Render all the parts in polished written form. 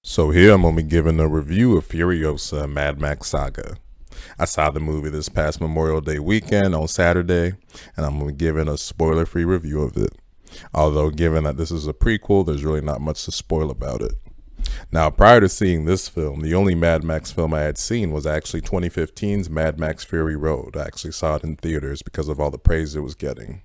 So here I'm going to be giving a review of Furiosa Mad Max Saga. I saw the movie this past Memorial Day weekend on Saturday, and I'm going to be giving a spoiler-free review of it. Although given that this is a prequel, there's really not much to spoil about it. Now, prior to seeing this film, the only Mad Max film I had seen was actually 2015's Mad Max Fury Road. I actually saw it in theaters because of all the praise it was getting.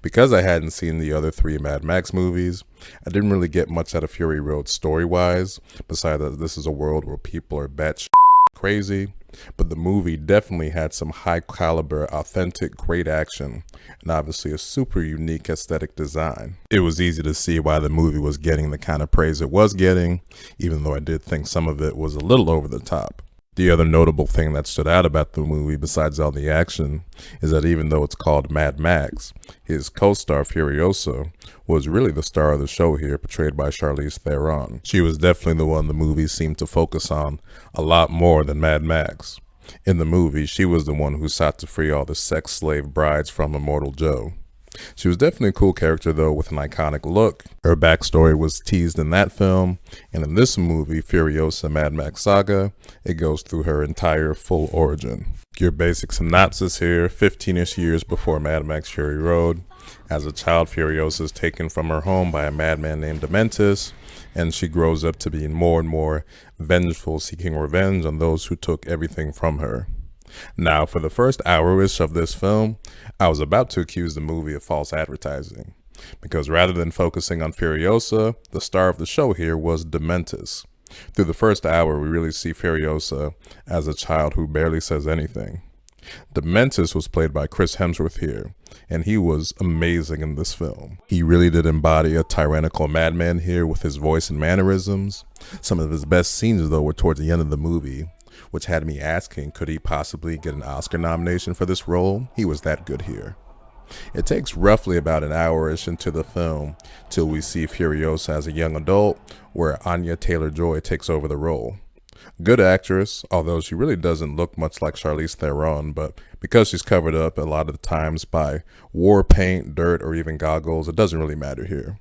Because I hadn't seen the other three Mad Max movies, I didn't really get much out of Fury Road story-wise, besides that this is a world where people are batshit crazy, but the movie definitely had some high-caliber, authentic, great action, and obviously a super unique aesthetic design. It was easy to see why the movie was getting the kind of praise it was getting, even though I did think some of it was a little over the top. The other notable thing that stood out about the movie, besides all the action, is that even though it's called Mad Max, his co-star Furiosa was really the star of the show here, portrayed by Charlize Theron. She was definitely the one the movie seemed to focus on a lot more than Mad Max. In the movie, she was the one who sought to free all the sex slave brides from Immortal Joe. She was definitely a cool character though, with an iconic look. Her backstory was teased in that film, and in this movie, Furiosa Mad Max Saga, it goes through her entire full origin. Your basic synopsis here: 15-ish years before Mad Max Fury Road, as a child, Furiosa is taken from her home by a madman named Dementis, and she grows up to be more and more vengeful, seeking revenge on those who took everything from her. Now, for the first hour-ish of this film, I was about to accuse the movie of false advertising, because rather than focusing on Furiosa, the star of the show here was Dementis. Through the first hour, we really see Furiosa as a child who barely says anything. Dementis was played by Chris Hemsworth here, and he was amazing in this film. He really did embody a tyrannical madman here with his voice and mannerisms. Some of his best scenes, though, were towards the end of the movie, which had me asking, could he possibly get an Oscar nomination for this role? He was that good here. It takes roughly about an hour-ish into the film till we see Furiosa as a young adult, where Anya Taylor-Joy takes over the role. Good actress, although she really doesn't look much like Charlize Theron, but because she's covered up a lot of the times by war paint, dirt, or even goggles, it doesn't really matter here.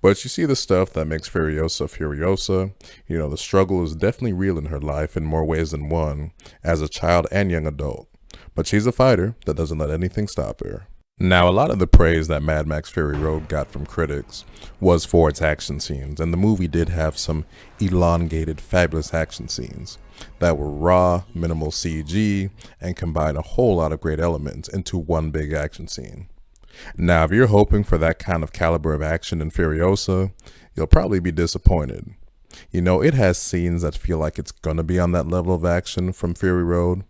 But you see the stuff that makes Furiosa Furiosa. You know, the struggle is definitely real in her life in more ways than one, as a child and young adult. But she's a fighter that doesn't let anything stop her. Now, a lot of the praise that Mad Max Fury Road got from critics was for its action scenes, and the movie did have some elongated, fabulous action scenes that were raw, minimal CG, and combined a whole lot of great elements into one big action scene. Now, if you're hoping for that kind of caliber of action in Furiosa, you'll probably be disappointed. You know, it has scenes that feel like it's gonna be on that level of action from Fury Road,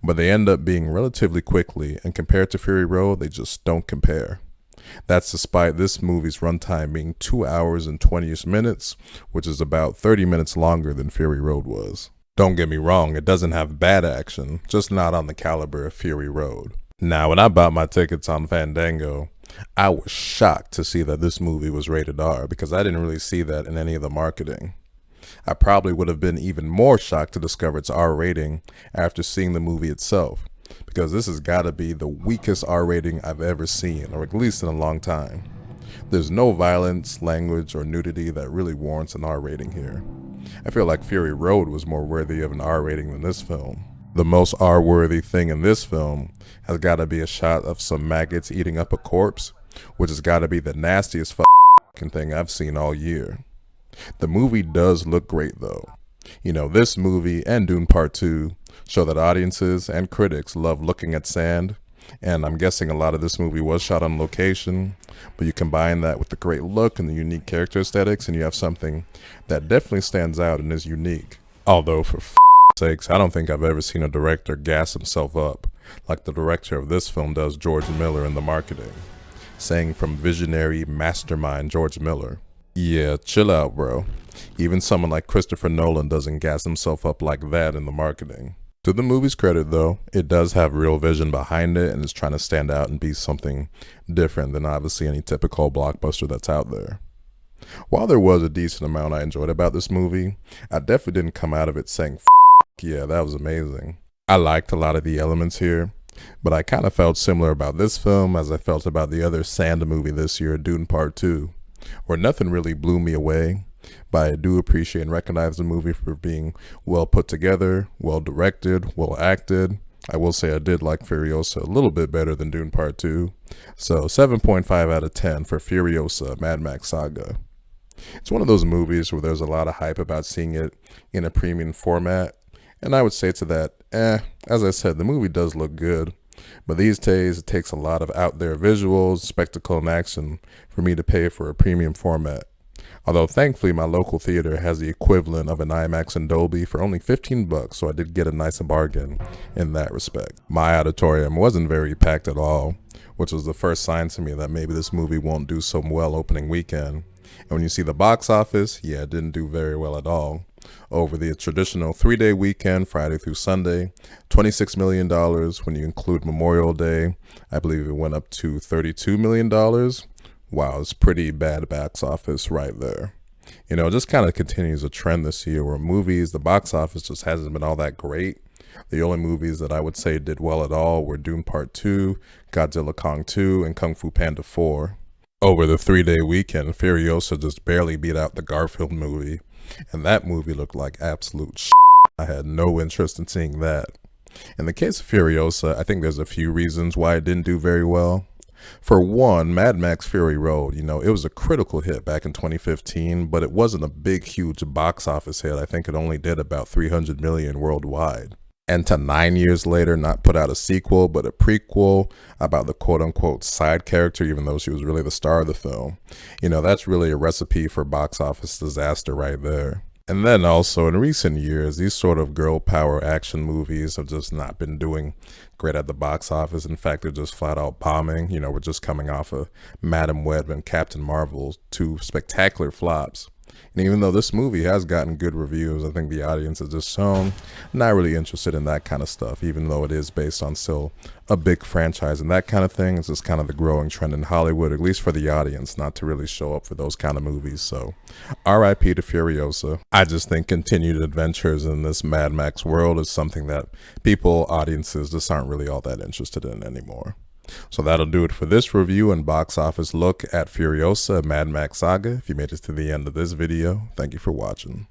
but they end up being relatively quickly, and compared to Fury Road, they just don't compare. That's despite this movie's runtime being 2 hours and 20-ish minutes, which is about 30 minutes longer than Fury Road was. Don't get me wrong, it doesn't have bad action, just not on the caliber of Fury Road. Now, when I bought my tickets on Fandango, I was shocked to see that this movie was rated R, because I didn't really see that in any of the marketing. I probably would have been even more shocked to discover its R rating after seeing the movie itself, because this has got to be the weakest R rating I've ever seen, or at least in a long time. There's no violence, language, or nudity that really warrants an R rating here. I feel like Fury Road was more worthy of an R rating than this film. The most R-worthy thing in this film has got to be a shot of some maggots eating up a corpse, which has got to be the nastiest fucking thing I've seen all year. The movie does look great though. You know, this movie and Dune Part 2 show that audiences and critics love looking at sand, and I'm guessing a lot of this movie was shot on location, but you combine that with the great look and the unique character aesthetics, and you have something that definitely stands out and is unique. Although, for sakes, I don't think I've ever seen a director gas himself up like the director of this film does, George Miller, in the marketing, saying from visionary mastermind George Miller. Yeah, chill out, bro. Even someone like Christopher Nolan doesn't gas himself up like that in the marketing. To the movie's credit, though, it does have real vision behind it and is trying to stand out and be something different than obviously any typical blockbuster that's out there. While there was a decent amount I enjoyed about this movie, I definitely didn't come out of it saying, yeah, that was amazing. I liked a lot of the elements here, but I kind of felt similar about this film as I felt about the other Sand movie this year, Dune Part 2, where nothing really blew me away, But I do appreciate and recognize the movie for being well put together, well directed, well acted. I will say I did like Furiosa a little bit better than Dune Part 2. So 7.5 out of 10 for Furiosa, Mad Max Saga. It's one of those movies where there's a lot of hype about seeing it in a premium format. And I would say to that, as I said, the movie does look good. But these days, it takes a lot of out there visuals, spectacle, and action for me to pay for a premium format. Although thankfully my local theater has the equivalent of an IMAX and Dolby for only $15, so I did get a nice bargain in that respect. My auditorium wasn't very packed at all, which was the first sign to me that maybe this movie won't do so well opening weekend. And when you see the box office, yeah, it didn't do very well at all. Over the traditional 3-day weekend, Friday through Sunday, $26 million. When you include Memorial Day, I believe it went up to $32 million. Wow, it's pretty bad box office right there. You know, it just kind of continues a trend this year where movies, the box office just hasn't been all that great. The only movies that I would say did well at all were Dune Part 2, Godzilla Kong 2, and Kung Fu Panda 4. Over the 3-day weekend, Furiosa just barely beat out the Garfield movie, and that movie looked like absolute shit. I had no interest in seeing that. In the case of Furiosa, I think there's a few reasons why it didn't do very well. For one, Mad Max Fury Road, you know, it was a critical hit back in 2015, but it wasn't a big, huge box office hit. I think it only did about 300 million worldwide. And to 9 years later, not put out a sequel, but a prequel about the quote-unquote side character, even though she was really the star of the film. You know, that's really a recipe for box office disaster right there. And then also in recent years, these sort of girl power action movies have just not been doing great at the box office. In fact, they're just flat out bombing. You know, we're just coming off of Madam Web and Captain Marvel, two spectacular flops. And even though this movie has gotten good reviews, I think the audience is just shown not really interested in that kind of stuff, even though it is based on still a big franchise and that kind of thing. It's just kind of the growing trend in Hollywood, at least for the audience, not to really show up for those kind of movies. So RIP to Furiosa. I just think continued adventures in this Mad Max world is something that people, audiences, just aren't really all that interested in anymore. So that'll do it for this review and box office look at Furiosa, Mad Max Saga. If you made it to the end of this video, thank you for watching.